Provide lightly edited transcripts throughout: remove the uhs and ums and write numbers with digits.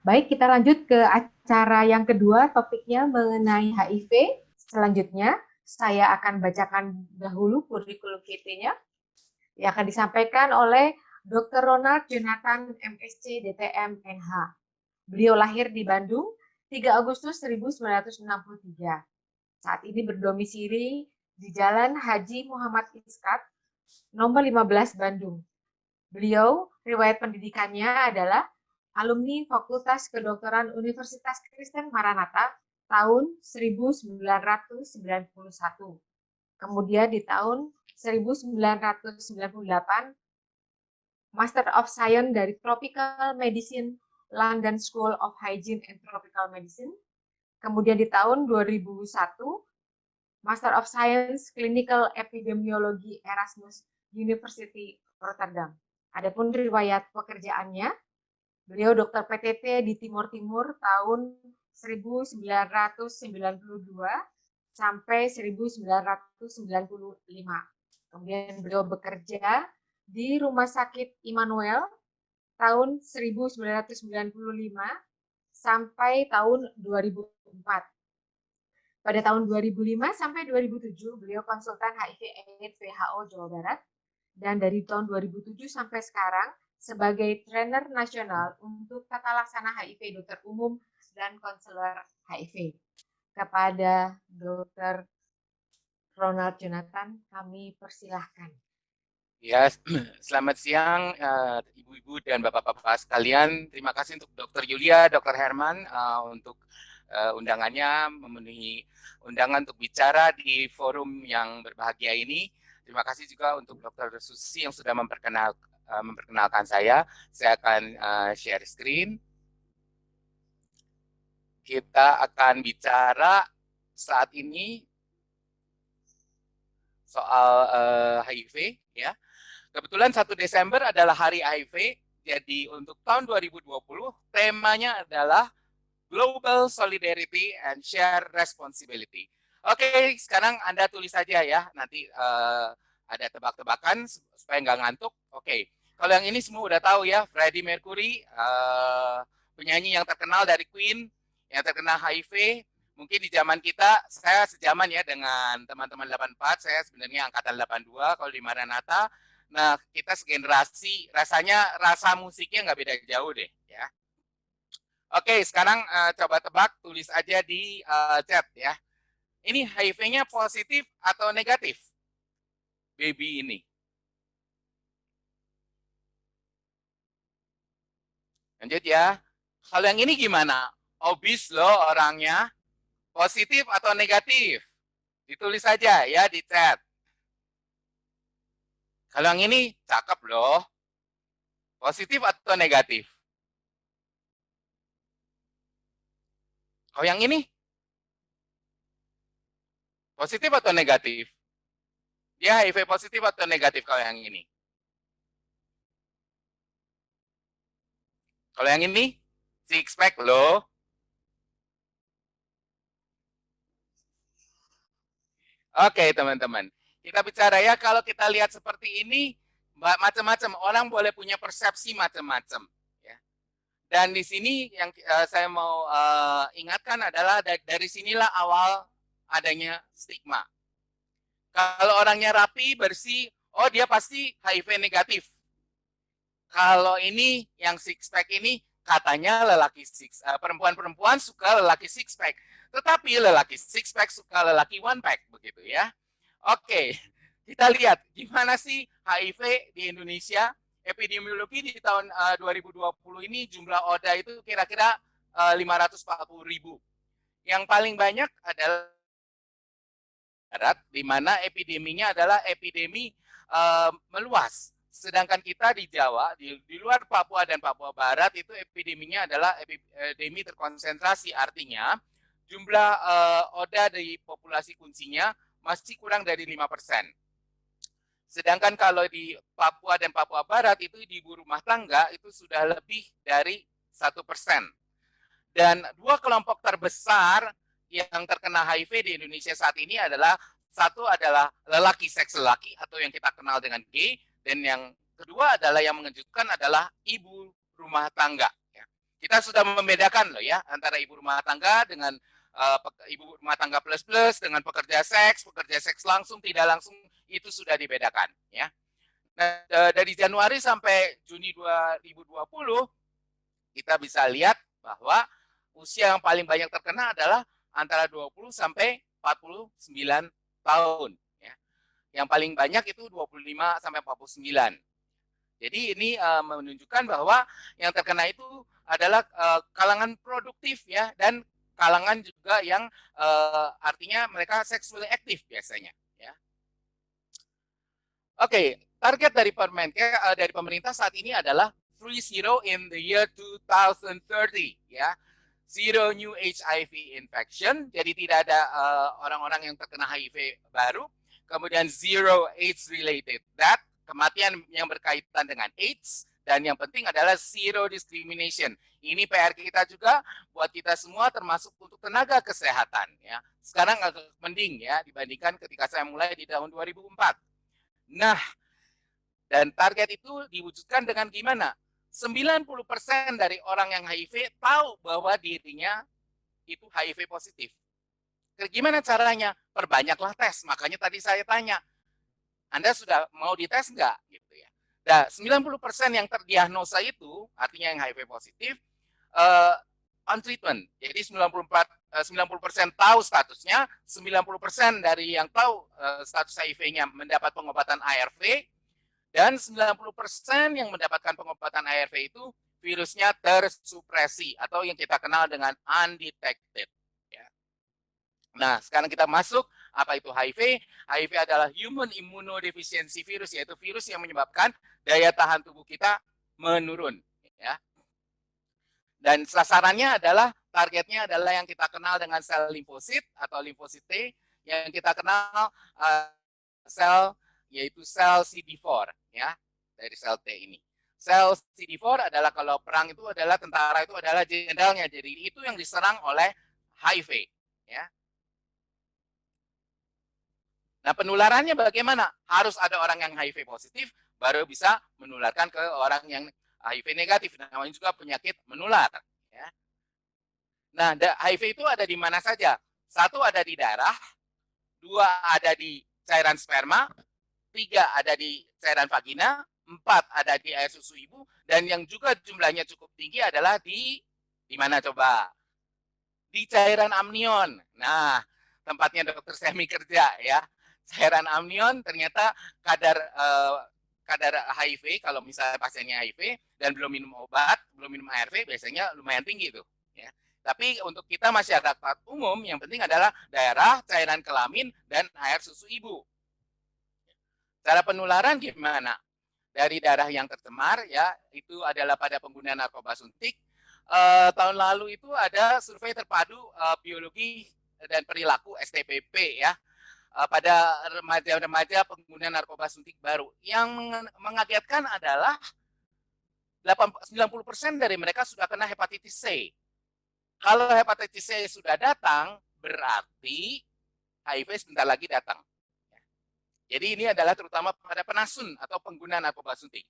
Baik, kita lanjut ke acara yang kedua, topiknya mengenai HIV. Selanjutnya, saya akan bacakan dahulu kurikulum VT-nya yang akan disampaikan oleh Dr. Ronald Jonathan, MSc, DTM, NH. Beliau lahir di Bandung 3 Agustus 1963. Saat ini berdomisili di Jalan Haji Muhammad Iskat, nomor 15 Bandung. Beliau, riwayat pendidikannya adalah alumni Fakultas Kedokteran Universitas Kristen Maranatha tahun 1991. Kemudian di tahun 1998, Master of Science dari Tropical Medicine, London School of Hygiene and Tropical Medicine. Kemudian di tahun 2001, Master of Science Clinical Epidemiology Erasmus University Rotterdam. Adapun riwayat pekerjaannya, beliau dokter PTT di Timur Timur tahun 1992 sampai 1995. Kemudian beliau bekerja di Rumah Sakit Immanuel tahun 1995 sampai tahun 2004. Pada tahun 2005 sampai 2007, beliau konsultan HIV/AIDS WHO Jawa Barat, dan dari tahun 2007 sampai sekarang sebagai trainer nasional untuk tata laksana HIV dokter umum dan konselor HIV. Kepada Dr. Ronald Jonathan, kami persilahkan. Ya, selamat siang Ibu-ibu dan Bapak-Bapak sekalian. Terima kasih untuk Dr. Yulia, Dr. Herman untuk undangannya, memenuhi undangan untuk bicara di forum yang berbahagia ini. Terima kasih juga untuk Dr. Susi yang sudah memperkenalkan saya. Saya akan share screen. Kita akan bicara saat ini soal HIV, ya. Kebetulan 1 Desember adalah Hari HIV, jadi untuk tahun 2020 temanya adalah Global Solidarity and Shared Responsibility. Oke, sekarang Anda tulis saja ya, nanti ada tebak-tebakan supaya nggak ngantuk. Oke, kalau yang ini semua udah tahu ya, Freddie Mercury, penyanyi yang terkenal dari Queen, yang terkena HIV. Mungkin di zaman kita, saya sejaman ya dengan teman-teman 84, saya sebenarnya angkatan 82 kalau di Maranatha. Nah, kita segenerasi, rasanya rasa musiknya nggak beda jauh deh, ya. Oke, sekarang coba tebak, tulis aja di chat ya. Ini HIV-nya positif atau negatif? Baby ini. Lanjut ya. Kalau yang ini gimana? Obes loh orangnya. Positif atau negatif? Ditulis saja ya di chat. Kalau yang ini cakep loh. Positif atau negatif? Kalau yang ini positif atau negatif? Dia HIV positif atau negatif kalau yang ini? Kalau yang ini six pack loh. Oke teman-teman, kita bicara ya, kalau kita lihat seperti ini, macam-macam orang boleh punya persepsi macam-macam. Ya. Dan di sini yang saya mau ingatkan adalah dari sinilah awal adanya stigma. Kalau orangnya rapi, bersih, oh dia pasti HIV negatif. Kalau ini yang six pack ini katanya perempuan-perempuan suka lelaki six pack, tetapi lelaki six pack suka lelaki one pack begitu ya. Oke, kita lihat gimana sih HIV di Indonesia. Epidemiologi di tahun 2020 ini jumlah ODA itu kira-kira 540.000. Yang paling banyak adalah barat, di mana epideminya adalah epidemi meluas. Sedangkan kita di Jawa, di luar Papua dan Papua Barat itu epideminya adalah epidemi terkonsentrasi, artinya jumlah ODA dari populasi kuncinya masih kurang dari 5%. Sedangkan kalau di Papua dan Papua Barat itu di ibu rumah tangga itu sudah lebih dari 1%. Dan dua kelompok terbesar yang terkena HIV di Indonesia saat ini adalah, satu adalah lelaki seks lelaki atau yang kita kenal dengan gay, dan yang kedua adalah yang mengejutkan adalah ibu rumah tangga. Kita sudah membedakan loh ya antara ibu rumah tangga dengan ibu rumah tangga plus dengan pekerja seks langsung, tidak langsung, itu sudah dibedakan ya. Nah, dari Januari sampai Juni 2020 kita bisa lihat bahwa usia yang paling banyak terkena adalah antara 20 sampai 49 tahun ya. Yang paling banyak itu 25 sampai 49. Jadi ini menunjukkan bahwa yang terkena itu adalah kalangan produktif ya, dan kalangan juga yang artinya mereka sexually aktif biasanya ya. Oke, target dari dari pemerintah saat ini adalah free zero in the year 2030 ya. Zero new HIV infection, jadi tidak ada orang-orang yang terkena HIV baru. Kemudian zero AIDS related death, kematian yang berkaitan dengan AIDS, dan yang penting adalah zero discrimination. Ini PR kita juga buat kita semua, termasuk untuk tenaga kesehatan ya. Sekarang agak mending ya dibandingkan ketika saya mulai di tahun 2004. Nah, dan target itu diwujudkan dengan gimana? 90% dari orang yang HIV tahu bahwa dirinya itu HIV positif. Gimana caranya? Perbanyaklah tes. Makanya tadi saya tanya, Anda sudah mau dites nggak? Gitu ya. Nah, 90% yang terdiagnosa itu, artinya yang HIV positif, on treatment. Jadi 90% tahu statusnya, 90% dari yang tahu status HIV-nya mendapat pengobatan ARV, dan 90% yang mendapatkan pengobatan ARV itu virusnya tersupresi atau yang kita kenal dengan undetected. Ya. Nah, sekarang kita masuk, apa itu HIV? HIV adalah Human Immunodeficiency Virus, yaitu virus yang menyebabkan daya tahan tubuh kita menurun. Ya. Dan sasarannya adalah, targetnya adalah yang kita kenal dengan sel limfosit atau limfosit T, yang kita kenal sel, yaitu sel CD4 ya, dari sel T ini. Sel CD4 adalah, kalau perang itu adalah tentara itu adalah jenderalnya, jadi itu yang diserang oleh HIV ya. Nah, penularannya bagaimana? Harus ada orang yang HIV positif baru bisa menularkan ke orang yang HIV negatif. Namanya juga penyakit menular ya. Nah, HIV itu ada di mana saja? Satu, ada di darah, dua, ada di cairan sperma, 3 ada di cairan vagina, 4 ada di air susu ibu, dan yang juga jumlahnya cukup tinggi adalah di mana coba? Di cairan amnion. Nah, tempatnya dokter Semi kerja ya. Cairan amnion ternyata kadar HIV, kalau misalnya pasiennya HIV dan belum minum obat, belum minum ARV, biasanya lumayan tinggi tuh ya. Tapi untuk kita masyarakat umum, yang penting adalah darah, cairan kelamin, dan air susu ibu. Cara penularan gimana? Dari darah yang tercemar ya, itu adalah pada pengguna narkoba suntik. Tahun lalu itu ada survei terpadu biologi dan perilaku STPP ya, pada remaja-remaja pengguna narkoba suntik baru. Yang mengagetkan adalah 90% dari mereka sudah kena hepatitis C. Kalau hepatitis C sudah datang, berarti HIV sebentar lagi datang. Jadi ini adalah terutama pada penasun atau pengguna narkoba suntik.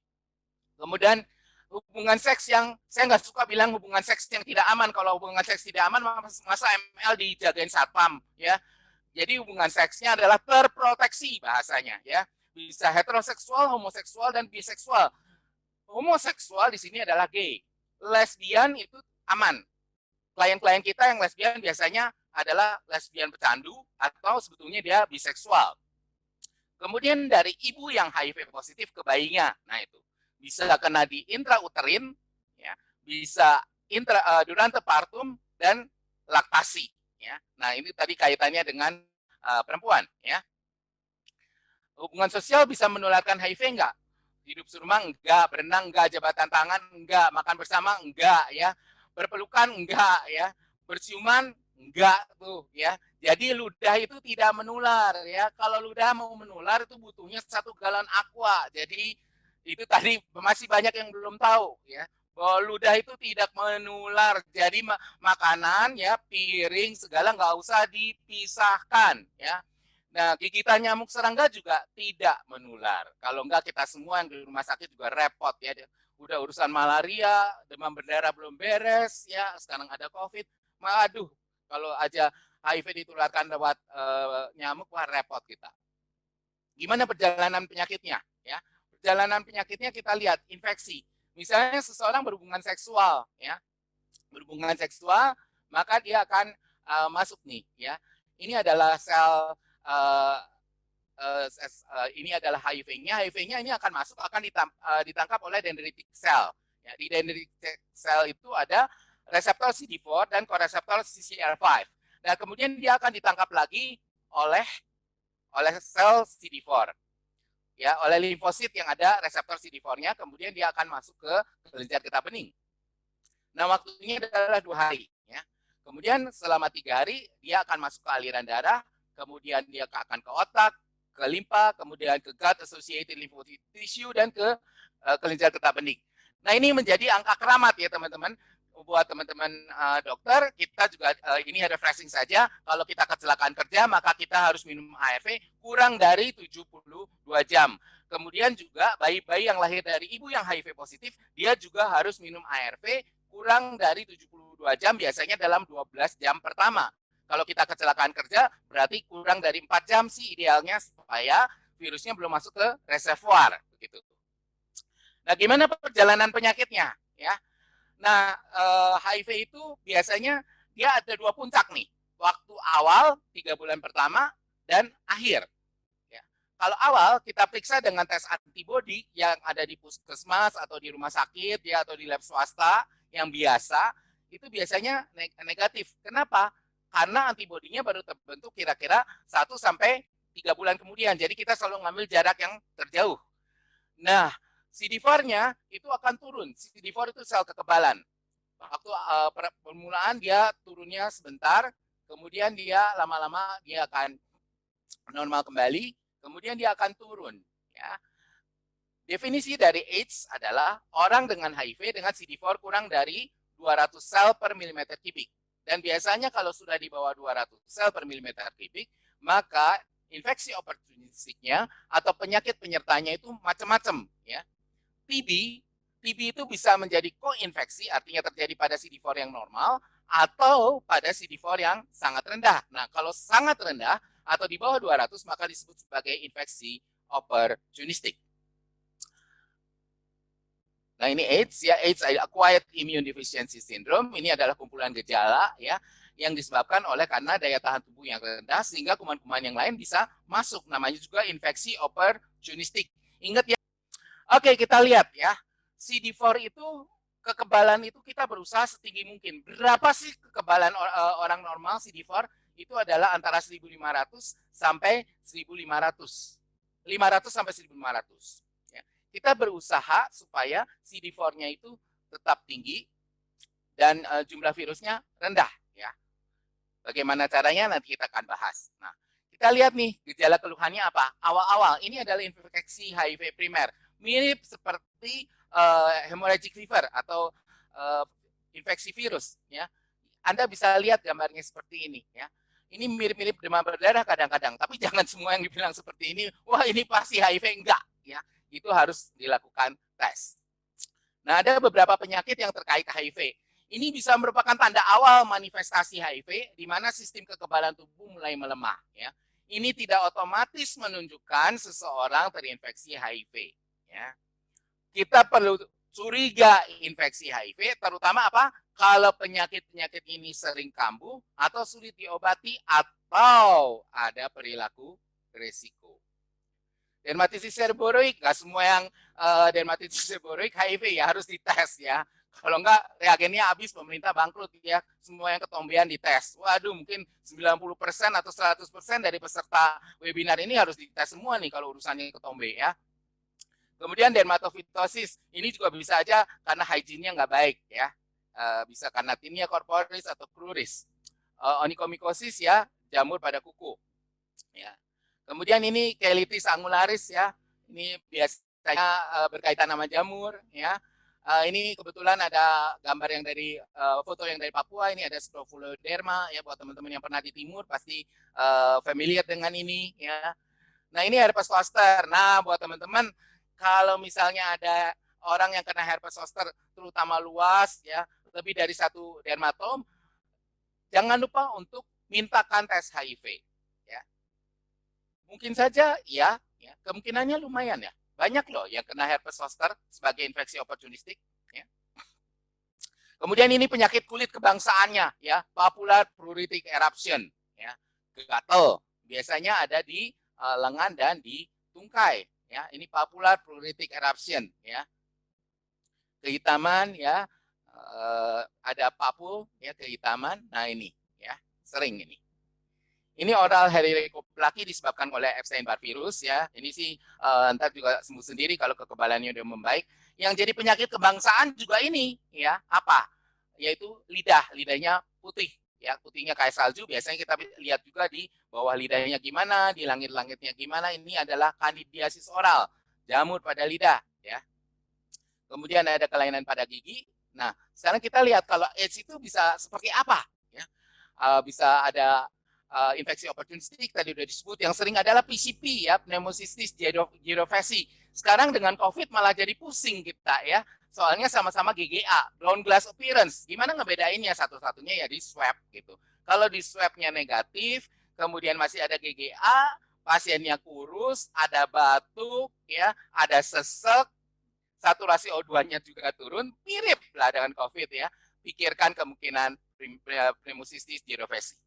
Kemudian hubungan seks yang, saya nggak suka bilang hubungan seks yang tidak aman. Kalau hubungan seks tidak aman, masa ML dijagain satpam ya. Jadi hubungan seksnya adalah terproteksi bahasanya ya. Bisa heteroseksual, homoseksual, dan biseksual. Homoseksual di sini adalah gay. Lesbian itu aman. Klien-klien kita yang lesbian biasanya adalah lesbian pecandu atau sebetulnya dia biseksual. Kemudian dari ibu yang HIV positif ke bayinya, nah itu bisa kena di intrauterin, ya, bisa durante partum dan laktasi, ya. Nah ini tadi kaitannya dengan perempuan, ya. Hubungan sosial bisa menularkan HIV enggak? Hidup serumah enggak, berenang enggak, jabatan tangan enggak, makan bersama enggak, ya. Berpelukan enggak, ya. Berciuman enggak tuh, ya. Jadi ludah itu tidak menular ya. Kalau ludah mau menular itu butuhnya 1 galon aqua. Jadi itu tadi masih banyak yang belum tahu ya. Bahwa ludah itu tidak menular. Jadi makanan ya, piring segala nggak usah dipisahkan ya. Nah, gigitan nyamuk serangga juga tidak menular. Kalau enggak kita semua yang di rumah sakit juga repot ya. Udah urusan malaria, demam berdarah belum beres ya, sekarang ada COVID. Aduh, kalau aja HIV ditularkan lewat nyamuk, wah repot kita. Gimana perjalanan penyakitnya? Ya, perjalanan penyakitnya kita lihat infeksi. Misalnya seseorang berhubungan seksual, ya, berhubungan seksual, maka dia akan masuk nih, ya. Ini adalah sel ini adalah HIV-nya. HIV-nya ini akan masuk, akan ditangkap oleh dendritic cell. Ya, di dendritic cell itu ada reseptor CD4 dan koreseptor CCR5. Nah, kemudian dia akan ditangkap lagi oleh sel CD4. Ya, oleh limfosit yang ada reseptor CD4-nya, kemudian dia akan masuk ke kelenjar getah bening. Nah, waktunya adalah 2 hari. Ya. Kemudian selama 3 hari, dia akan masuk ke aliran darah, kemudian dia akan ke otak, ke limpa, kemudian ke gut associated lymphocyte tissue, dan ke kelenjar getah bening. Nah, ini menjadi angka keramat ya teman-teman. Buat teman-teman dokter, kita juga ini refreshing saja. Kalau kita kecelakaan kerja, maka kita harus minum ARV kurang dari 72 jam. Kemudian juga bayi-bayi yang lahir dari ibu yang HIV positif, dia juga harus minum ARV kurang dari 72 jam, biasanya dalam 12 jam pertama. Kalau kita kecelakaan kerja, berarti kurang dari 4 jam sih idealnya supaya virusnya belum masuk ke reservoir. Begitu. Nah, gimana perjalanan penyakitnya? Ya, nah, HIV itu biasanya dia ada 2 puncak nih. Waktu awal 3 bulan pertama dan akhir. Ya. Kalau awal kita periksa dengan tes antibodi yang ada di puskesmas atau di rumah sakit ya atau di lab swasta yang biasa, itu biasanya negatif. Kenapa? Karena antibodinya baru terbentuk kira-kira 1 sampai 3 bulan kemudian. Jadi kita selalu ngambil jarak yang terjauh. Nah, CD4-nya itu akan turun. CD4 itu sel kekebalan. Waktu permulaan dia turunnya sebentar, kemudian dia lama-lama dia akan normal kembali, kemudian dia akan turun. Ya. Definisi dari AIDS adalah orang dengan HIV dengan CD4 kurang dari 200 sel per milimeter kubik. Dan biasanya kalau sudah di bawah 200 sel per milimeter kubik, maka infeksi opportunistiknya atau penyakit penyertanya itu macam-macam. Ya. TB itu bisa menjadi koinfeksi, artinya terjadi pada CD4 yang normal atau pada CD4 yang sangat rendah. Nah, kalau sangat rendah atau di bawah 200 maka disebut sebagai infeksi opportunistik. Nah, ini AIDS ya, AIDS acquired immune deficiency syndrome. Ini adalah kumpulan gejala ya yang disebabkan oleh karena daya tahan tubuh yang rendah sehingga kuman-kuman yang lain bisa masuk. Namanya juga infeksi opportunistik. Ingat ya. Oke, kita lihat ya. CD4 itu kekebalan itu kita berusaha setinggi mungkin. Berapa sih kekebalan orang normal CD4? Itu adalah antara 1.500 sampai 1.500. 500 sampai 1.500. Ya. Kita berusaha supaya CD4-nya itu tetap tinggi dan jumlah virusnya rendah. Ya. Bagaimana caranya nanti kita akan bahas. Nah, kita lihat nih gejala keluhannya apa. Awal-awal ini adalah infeksi HIV primer. Mirip seperti hemorrhagic fever atau infeksi virus ya. Anda bisa lihat gambarnya seperti ini ya. Ini mirip-mirip demam berdarah kadang-kadang, tapi jangan semua yang dibilang seperti ini, wah ini pasti HIV, enggak ya. Itu harus dilakukan tes. Nah, ada beberapa penyakit yang terkait HIV. Ini bisa merupakan tanda awal manifestasi HIV di mana sistem kekebalan tubuh mulai melemah ya. Ini tidak otomatis menunjukkan seseorang terinfeksi HIV. Ya. Kita perlu curiga infeksi HIV, terutama apa? Kalau penyakit-penyakit ini sering kambuh atau sulit diobati atau ada perilaku risiko. Dermatitis seborrheic, nggak semua yang dermatitis seborrheic HIV ya harus dites ya. Kalau enggak reagennya habis, pemerintah bangkrut ya. Semua yang ketombean dites. Waduh, mungkin 90% atau 100% dari peserta webinar ini harus dites semua nih kalau urusannya ketombe ya. Kemudian dermatofitosis, ini juga bisa aja karena hygiene-nya nggak baik ya. Bisa karena Tinea corporis atau cruris. Onychomycosis ya, jamur pada kuku. Ya. Kemudian ini Cheilitis angularis ya. Ini biasanya berkaitan sama jamur ya. Ini kebetulan ada gambar yang dari foto yang dari Papua. Ini ada Scrofuloderma ya, buat teman-teman yang pernah di timur pasti familiar dengan ini ya. Nah, ini herpes zoster. Nah, buat teman-teman kalau misalnya ada orang yang kena herpes zoster terutama luas ya, lebih dari satu dermatom, jangan lupa untuk mintakan tes HIV ya. Mungkin saja ya, kemungkinannya lumayan ya. Banyak loh yang kena herpes zoster sebagai infeksi oportunistik ya. Kemudian ini penyakit kulit kebangsaannya ya, papular pruritic eruption ya. Gatal biasanya ada di lengan dan di tungkai ya. Ini papular pruritic eruption ya. Kehitaman ya, ada papul ya, kehitaman. Nah, ini ya, sering ini. Ini oral Helicobacter disebabkan oleh Epstein-Barr virus ya. Ini sih ntar juga sembuh sendiri kalau kekebalannya udah membaik. Yang jadi penyakit kebangsaan juga ini ya, apa? Yaitu lidahnya putih ya, putihnya kayak salju. Biasanya kita lihat juga di bawah lidahnya gimana, di langit-langitnya gimana. Ini adalah kandidiasis oral, jamur pada lidah ya. Kemudian ada kelainan pada gigi. Nah, sekarang kita lihat kalau AIDS itu bisa seperti apa ya. Bisa ada infeksi oportunistik tadi sudah disebut, yang sering adalah PCP ya, pneumocystis jirovecii. Sekarang dengan COVID malah jadi pusing kita ya, soalnya sama-sama GGA, ground glass appearance. Gimana ngebedainnya? Satu-satunya ya di swab gitu. Kalau di swabnya negatif, kemudian masih ada GGA, pasiennya kurus, ada batuk ya, ada sesek, saturasi O2-nya juga turun, mirip lah dengan COVID ya. Pikirkan kemungkinan pneumocystis jirovecii.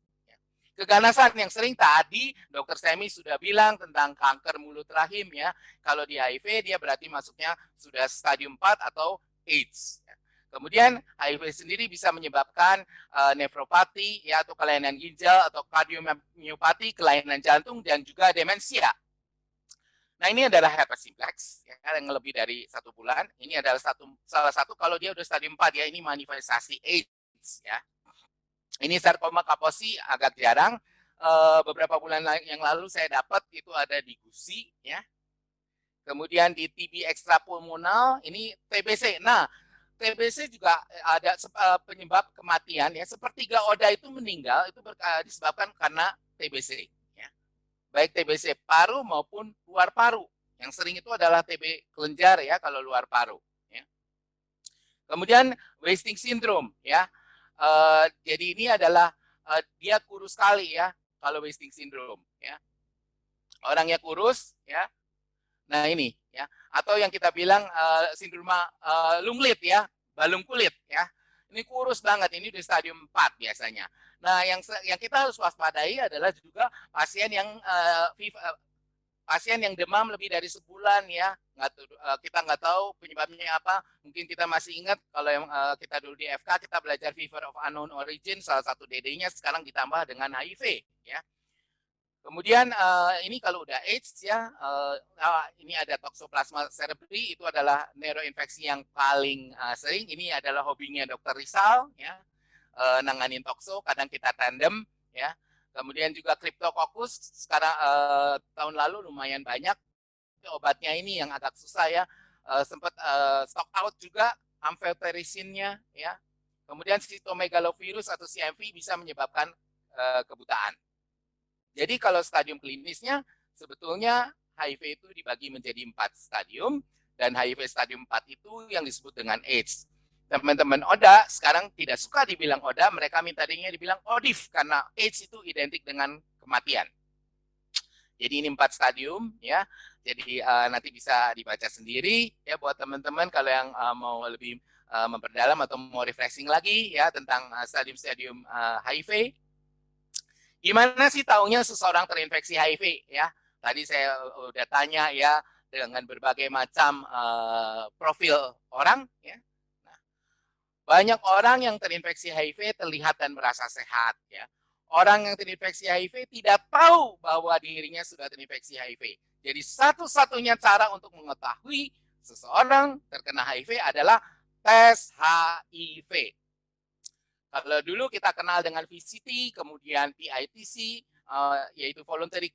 Keganasan yang sering tadi Dokter Semi sudah bilang tentang kanker mulut rahim ya. Kalau di HIV dia berarti masuknya sudah stadium 4 atau AIDS. Kemudian HIV sendiri bisa menyebabkan nefropati ya, atau kelainan ginjal, atau kardiomyopati, kelainan jantung, dan juga demensia. Nah, ini adalah herpes simplex ya, yang lebih dari 1 bulan. Ini adalah salah satu kalau dia udah stadium 4 ya, ini manifestasi AIDS ya. Ini sarkoma kaposi agak jarang. Beberapa bulan yang lalu saya dapat itu ada di gusi ya. Kemudian di TB ekstrapulmonal, ini TBC. Nah, TBC juga ada penyebab kematian ya. Sepertiga ODA itu meninggal itu disebabkan karena TBC ya. Baik TBC paru maupun luar paru. Yang sering itu adalah TB kelenjar ya kalau luar paru ya. Kemudian wasting syndrome ya. Jadi ini adalah dia kurus sekali ya kalau wasting syndrome ya. Orangnya kurus ya. Nah, ini ya. Atau yang kita bilang sindroma lunglit ya, balung kulit ya. Ini kurus banget, ini di stadium 4 biasanya. Nah, yang kita harus waspadai adalah juga pasien yang pasien yang demam lebih dari sebulan ya, kita nggak tahu penyebabnya apa. Mungkin kita masih ingat kalau yang kita dulu di FK kita belajar fever of unknown origin, salah satu DD-nya sekarang ditambah dengan HIV ya. Kemudian ini kalau udah AIDS ya, ini ada toxoplasma cerebri, itu adalah neuroinfeksi yang paling sering. Ini adalah hobinya Dr. Rizal ya, nanganin tokso, kadang kita tandem ya. Kemudian juga Cryptococcus, sekarang tahun lalu lumayan banyak. Obatnya ini yang agak susah ya, sempat stock out juga amphoterisinnya ya. Kemudian cytomegalovirus atau CMV bisa menyebabkan kebutaan. Jadi kalau stadium klinisnya sebetulnya HIV itu dibagi menjadi 4 stadium, dan HIV stadium 4 itu yang disebut dengan AIDS. Teman-teman ODA sekarang tidak suka dibilang ODA, mereka minta dibilang ODIF karena AIDS itu identik dengan kematian. Jadi ini 4 stadium ya. Jadi nanti bisa dibaca sendiri ya buat teman-teman kalau yang mau lebih memperdalam atau mau refreshing lagi ya tentang stadium-stadium HIV. Gimana sih taunya seseorang terinfeksi HIV ya? Tadi saya udah tanya ya dengan berbagai macam profil orang ya. Banyak orang yang terinfeksi HIV terlihat dan merasa sehat ya. Orang yang terinfeksi HIV tidak tahu bahwa dirinya sudah terinfeksi HIV. Jadi satu-satunya cara untuk mengetahui seseorang terkena HIV adalah tes HIV. Kalau dulu kita kenal dengan VCT, kemudian PITC, yaitu Voluntary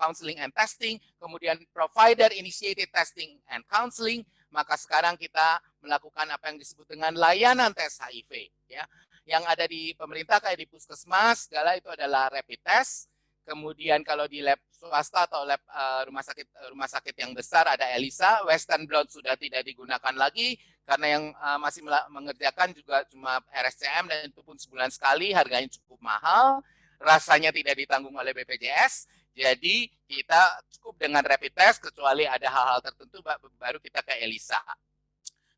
Counseling and Testing, kemudian Provider Initiated Testing and Counseling, maka sekarang kita melakukan apa yang disebut dengan layanan tes HIV, ya. Yang ada di pemerintah kayak di puskesmas segala itu adalah rapid test. Kemudian kalau di lab swasta atau lab rumah sakit yang besar ada ELISA, Western blot sudah tidak digunakan lagi karena yang masih mengerjakan juga cuma RSCM dan itu pun sebulan sekali, harganya cukup mahal, rasanya tidak ditanggung oleh BPJS. Jadi kita cukup dengan rapid test kecuali ada hal-hal tertentu baru kita ke ELISA.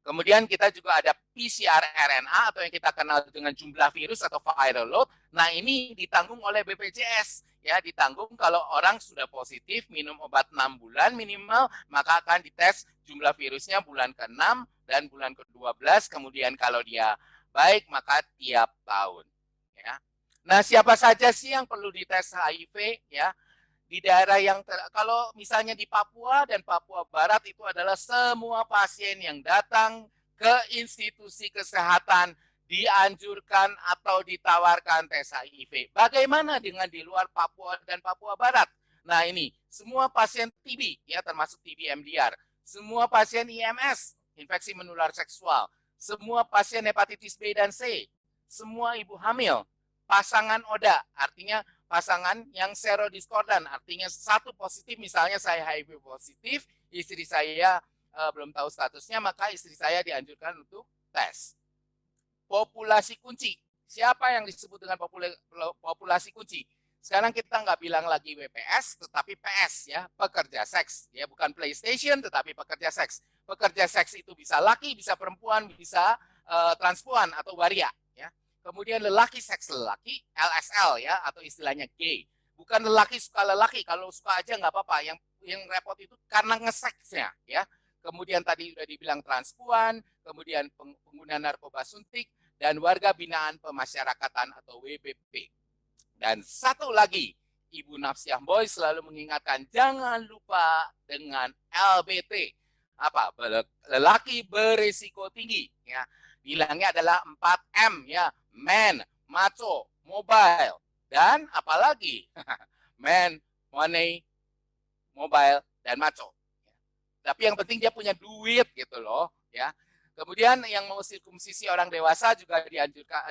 Kemudian kita juga ada PCR RNA atau yang kita kenal dengan jumlah virus atau viral load. Nah, ini ditanggung oleh BPJS. Ya, ditanggung kalau orang sudah positif, minum obat 6 bulan minimal, maka akan dites jumlah virusnya bulan ke-6 dan bulan ke-12. Kemudian kalau dia baik, maka tiap tahun. Ya. Nah, siapa saja sih yang perlu dites HIV? Ya, di daerah yang kalau misalnya di Papua dan Papua Barat itu adalah semua pasien yang datang ke institusi kesehatan dianjurkan atau ditawarkan tes HIV. Bagaimana dengan di luar Papua dan Papua Barat? Nah, ini semua pasien TB ya, termasuk TB MDR, semua pasien IMS, infeksi menular seksual, semua pasien hepatitis B dan C, semua ibu hamil, pasangan ODA, artinya pasangan yang serodiskordan, artinya satu positif, misalnya saya HIV positif, istri saya belum tahu statusnya, maka istri saya dianjurkan untuk tes. Populasi kunci, siapa yang disebut dengan populasi kunci? Sekarang kita nggak bilang lagi WPS, tetapi PS ya, pekerja seks, ya bukan PlayStation, tetapi pekerja seks. Pekerja seks itu bisa laki, bisa perempuan, bisa transpuan atau waria. Kemudian lelaki seks lelaki, LSL ya, atau istilahnya gay. Bukan lelaki suka lelaki, kalau suka aja nggak apa-apa. Yang repot itu karena ngeseksnya ya. Kemudian tadi sudah dibilang transpuan, kemudian pengguna narkoba suntik, dan warga binaan pemasyarakatan atau WBP. Dan satu lagi, Ibu Nafsiah Boy selalu mengingatkan, jangan lupa dengan LBT. Apa? Lelaki berisiko tinggi ya. Bilangnya adalah 4M ya, man, macho, mobile, dan apalagi man, money, mobile, dan macho. Tapi yang penting dia punya duit gitu loh ya. Kemudian yang mau sirkumsisi orang dewasa juga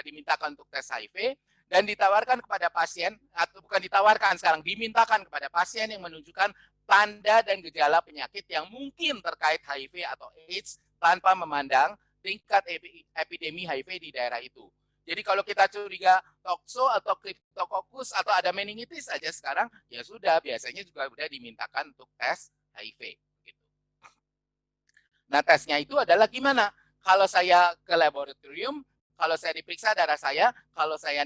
dimintakan untuk tes HIV dan ditawarkan kepada pasien, atau bukan ditawarkan sekarang, dimintakan kepada pasien yang menunjukkan tanda dan gejala penyakit yang mungkin terkait HIV atau AIDS tanpa memandang tingkat epidemi HIV di daerah itu. Jadi kalau kita curiga tokso atau cryptococcus atau ada meningitis saja sekarang, ya sudah, biasanya juga sudah dimintakan untuk tes HIV. Gitu. Nah, tesnya itu adalah gimana? Kalau saya ke laboratorium, kalau saya diperiksa darah saya, kalau saya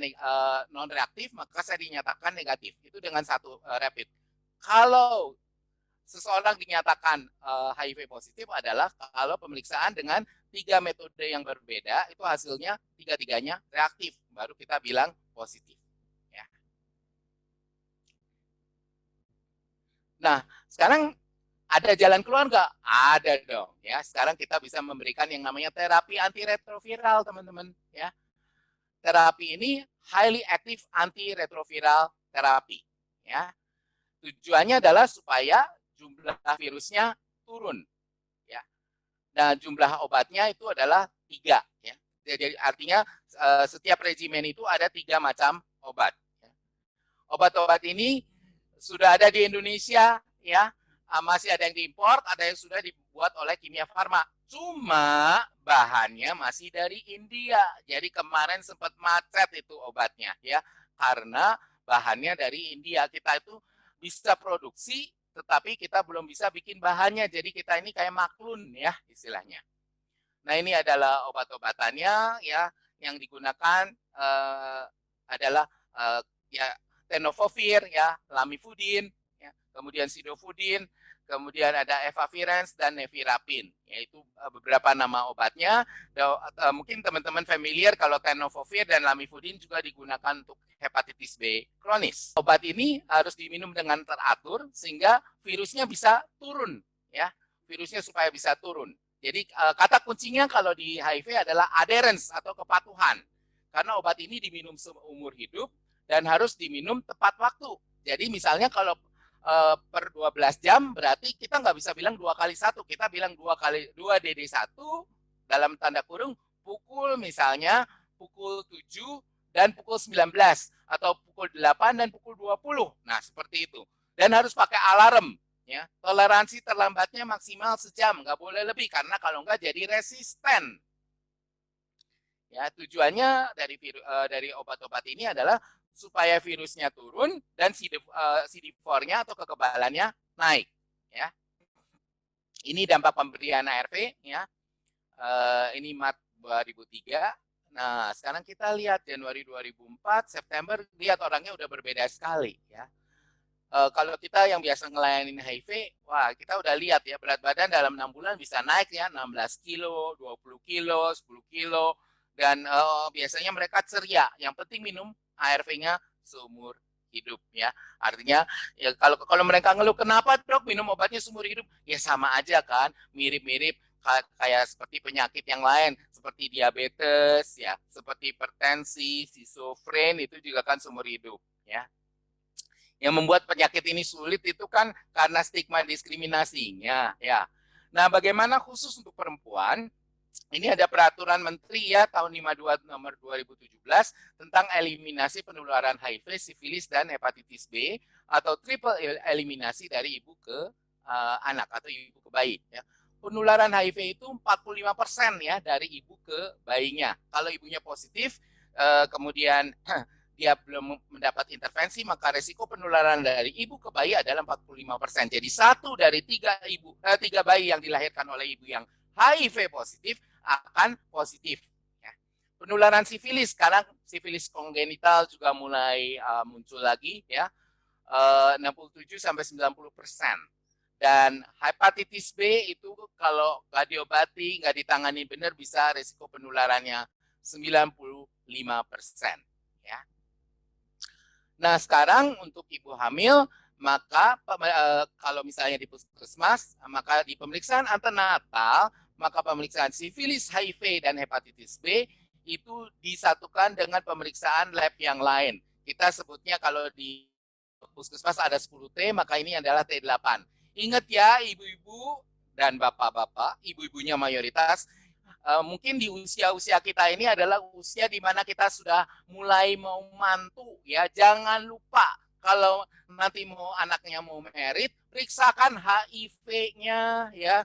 non-reaktif, maka saya dinyatakan negatif. Itu dengan satu rapid. Kalau seseorang dinyatakan HIV positif adalah kalau pemeriksaan dengan 3 metode yang berbeda, itu hasilnya tiga-tiganya reaktif, baru kita bilang positif. Ya. Nah, sekarang ada jalan keluar nggak? Ada dong. Ya, sekarang kita bisa memberikan yang namanya terapi antiretroviral, teman-teman. Ya, terapi ini highly active antiretroviral terapi. Ya, tujuannya adalah supaya jumlah virusnya turun. Ya, dan jumlah obatnya itu adalah 3. Ya, jadi artinya setiap regimen itu ada 3 macam obat. Ya. Obat-obat ini sudah ada di Indonesia, ya. Masih ada yang diimpor, ada yang sudah dibuat oleh Kimia Farma. Cuma bahannya masih dari India. Jadi kemarin sempat macet itu obatnya ya, karena bahannya dari India. Kita itu bisa produksi, tetapi kita belum bisa bikin bahannya. Jadi kita ini kayak maklun ya istilahnya. Nah, ini adalah obat-obatannya ya, yang digunakan adalah ya tenofovir ya, lamivudin ya, kemudian sidofudin, kemudian ada efavirenz dan nevirapin, yaitu beberapa nama obatnya. Mungkin teman-teman familiar kalau tenofovir dan lamivudin juga digunakan untuk hepatitis B kronis. Obat ini harus diminum dengan teratur sehingga virusnya bisa turun ya, virusnya supaya bisa turun. Jadi kata kuncinya kalau di HIV adalah adherence atau kepatuhan. Karena obat ini diminum seumur hidup dan harus diminum tepat waktu. Jadi misalnya kalau per 12 jam, berarti kita nggak bisa bilang 2 kali 1, kita bilang 2 DD1 dalam tanda kurung pukul misalnya pukul 7 dan pukul 19 atau pukul 8 dan pukul 20. Nah, seperti itu. Dan harus pakai alarm ya. Toleransi terlambatnya maksimal sejam, nggak boleh lebih karena kalau nggak jadi resisten. Ya, tujuannya dari obat-obat ini adalah supaya virusnya turun dan CD4-nya atau kekebalannya naik. Ya, ini dampak pemberian ARV. Ya, ini Maret 2003. Nah, sekarang kita lihat Januari 2004, September, lihat orangnya udah berbeda sekali. Ya, kalau kita yang biasa ngelayanin HIV, wah kita udah lihat ya berat badan dalam 6 bulan bisa naik ya 16 kilo, 20 kilo, 10 kilo. Dan biasanya mereka ceria. Yang penting minum ARV-nya seumur hidup ya. Artinya ya kalau mereka ngeluh kenapa dok minum obatnya seumur hidup, ya sama aja kan, mirip-mirip kayak seperti penyakit yang lain seperti diabetes ya, seperti hipertensi, schizofren itu juga kan seumur hidup ya. Yang membuat penyakit ini sulit itu kan karena stigma diskriminasinya ya. Nah, bagaimana khusus untuk perempuan? Ini ada peraturan menteri ya tahun 52 nomor 2017 tentang eliminasi penularan HIV, sifilis dan hepatitis B atau triple eliminasi dari ibu ke anak atau ibu ke bayi ya. Penularan HIV itu 45% ya dari ibu ke bayinya. Kalau ibunya positif kemudian dia belum mendapat intervensi, maka resiko penularan dari ibu ke bayi adalah 45%. Jadi 1 dari 3 bayi yang dilahirkan oleh ibu yang HIV positif akan positif. Ya. Penularan sifilis, sekarang sifilis kongenital juga mulai muncul lagi ya, 67-90%. Dan hepatitis B itu kalau nggak diobati, nggak ditangani benar bisa resiko penularannya 95%. Ya. Nah, sekarang untuk ibu hamil, maka kalau misalnya di puskesmas, maka di pemeriksaan antenatal, maka pemeriksaan sifilis, HIV, dan hepatitis B itu disatukan dengan pemeriksaan lab yang lain. Kita sebutnya kalau di puskesmas ada 10T, maka ini adalah T8. Ingat ya ibu-ibu dan bapak-bapak, ibu-ibunya mayoritas, mungkin di usia-usia kita ini adalah usia di mana kita sudah mulai mau mantu ya. Jangan lupa kalau nanti mau anaknya mau merit, periksakan HIV-nya ya.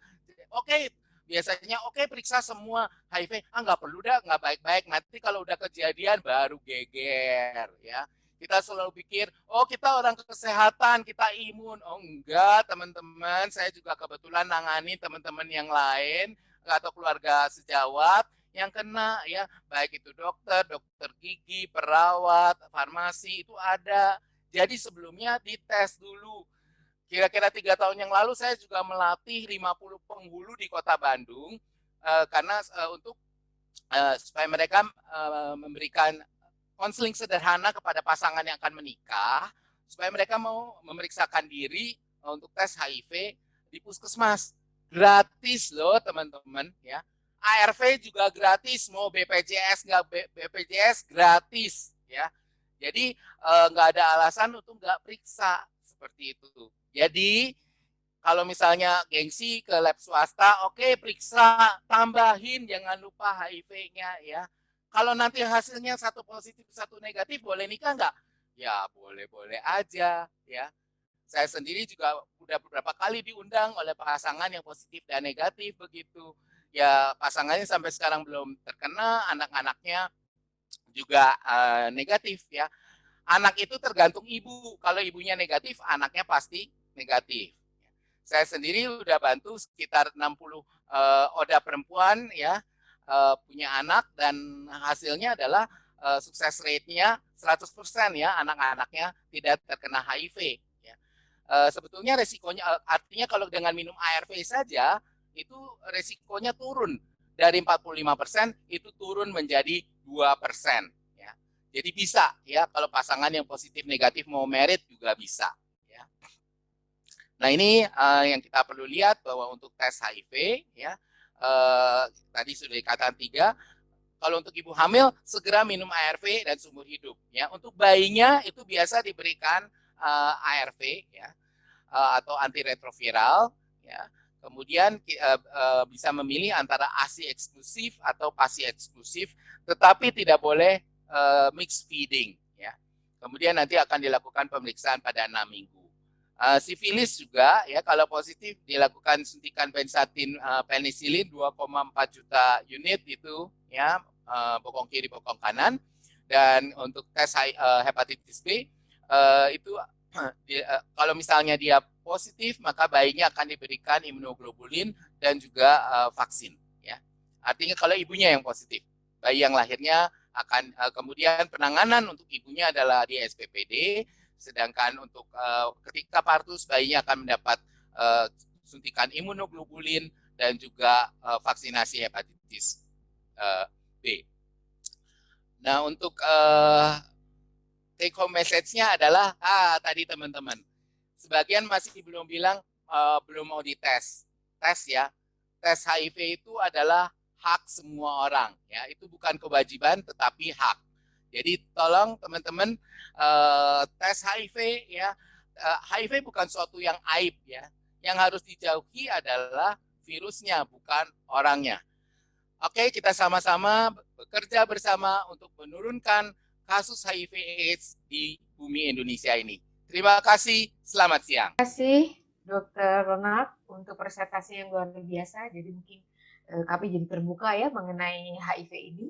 Oke, biasanya periksa semua HIV. Nggak perlu dah, nggak baik-baik. Nanti kalau udah kejadian baru geger ya. Kita selalu pikir, oh kita orang kesehatan, kita imun. Oh enggak, teman-teman. Saya juga kebetulan nangani teman-teman yang lain atau keluarga sejawat yang kena ya, baik itu dokter gigi, perawat, farmasi itu ada. Jadi sebelumnya dites dulu. Kira-kira 3 tahun yang lalu saya juga melatih 50 penghulu di Kota Bandung karena untuk supaya mereka memberikan konseling sederhana kepada pasangan yang akan menikah supaya mereka mau memeriksakan diri untuk tes HIV di puskesmas. Gratis loh teman-teman ya. ARV juga gratis, mau BPJS nggak BPJS gratis ya. Jadi nggak ada alasan untuk nggak periksa seperti itu. Jadi kalau misalnya gengsi ke lab swasta, oke periksa, tambahin jangan lupa HIV-nya ya. Kalau nanti hasilnya 1 positif 1 negatif boleh nikah nggak? Ya boleh-boleh aja ya. Saya sendiri juga udah beberapa kali diundang oleh pasangan yang positif dan negatif begitu. Ya pasangannya sampai sekarang belum terkena, anak-anaknya juga negatif ya. Anak itu tergantung ibu. Kalau ibunya negatif, anaknya pasti negatif. Saya sendiri udah bantu sekitar 60 ODA perempuan ya punya anak dan hasilnya adalah sukses rate-nya 100% ya, anak-anaknya tidak terkena HIV. Ya. Sebetulnya resikonya, artinya kalau dengan minum ARV saja, itu resikonya turun. Dari 45% itu turun menjadi 2%. Ya. Jadi bisa ya, kalau pasangan yang positif negatif mau merit juga bisa. Ya. Nah ini yang kita perlu lihat bahwa untuk tes HIV, ya tadi sudah dikatakan 3, kalau untuk ibu hamil segera minum ARV dan seumur hidup. Ya, untuk bayinya itu biasa diberikan ARV. Ya, atau antiretroviral, ya. Kemudian bisa memilih antara ASI eksklusif atau PASI eksklusif, tetapi tidak boleh mixed feeding, ya. Kemudian nanti akan dilakukan pemeriksaan pada 6 minggu. Sifilis juga, ya, kalau positif dilakukan suntikan benzatin penisilin 2,4 juta unit itu, ya, bokong kiri bokong kanan. Dan untuk tes hepatitis B itu kalau misalnya dia positif, maka bayinya akan diberikan imunoglobulin dan juga vaksin, ya. Artinya kalau ibunya yang positif, bayi yang lahirnya akan kemudian penanganan untuk ibunya adalah di SPPD, sedangkan untuk ketika partus bayinya akan mendapat suntikan imunoglobulin dan juga vaksinasi hepatitis B. Nah, untuk take home message-nya adalah tadi teman-teman, sebagian masih belum bilang belum mau dites. Tes, ya. Tes HIV itu adalah hak semua orang, ya. Itu bukan kewajiban tetapi hak. Jadi tolong teman-teman tes HIV, ya. HIV bukan suatu yang aib, ya. Yang harus dijauhi adalah virusnya, bukan orangnya. Oke, kita sama-sama bekerja bersama untuk menurunkan kasus HIV/AIDS di bumi Indonesia ini. Terima kasih, selamat siang. Terima kasih Dr. Ronald untuk presentasi yang luar biasa. Jadi mungkin kami jadi terbuka ya mengenai HIV ini.